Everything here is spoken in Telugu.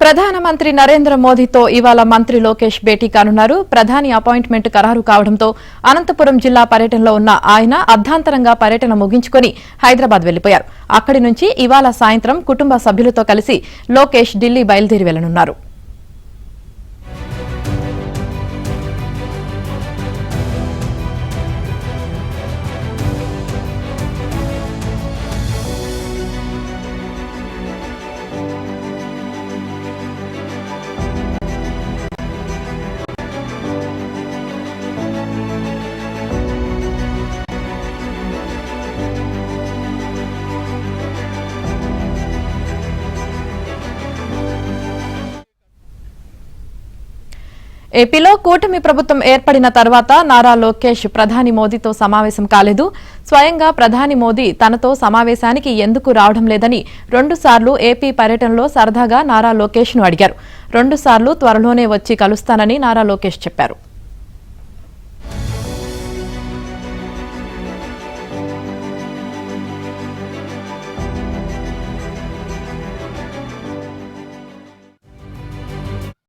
ప్రధానమంత్రి నరేంద్ర మోదీతో ఇవాళ మంత్రి లోకేష్ భేటీ కానున్నారు. ప్రధాని అపాయింట్మెంట్ ఖరారు కావడంతో అనంతపురం జిల్లా పర్యటనలో ఉన్న ఆయన అర్ధాంతరంగా పర్యటన ముగించుకుని హైదరాబాద్ వెళ్లిపోయారు. అక్కడి నుంచి ఇవాళ సాయంత్రం కుటుంబ సభ్యులతో కలిసి లోకేష్ ఢిల్లీ బయలుదేరి వెళ్లనున్నారు. ఏపీలో కూటమి ప్రభుత్వం ఏర్పడిన తర్వాత నారా లోకేష్ ప్రధాని మోదీతో సమావేశం కాలేదు. స్వయంగా ప్రధాని మోదీ తనతో సమావేశానికి ఎందుకు రావడం లేదని 2 సార్లు ఏపీ పర్యటనలో సరదాగా నారా లోకేష్ ను అడిగారు. 2 సార్లు త్వరలోనే వచ్చి కలుస్తానని నారా లోకేష్ చెప్పారు.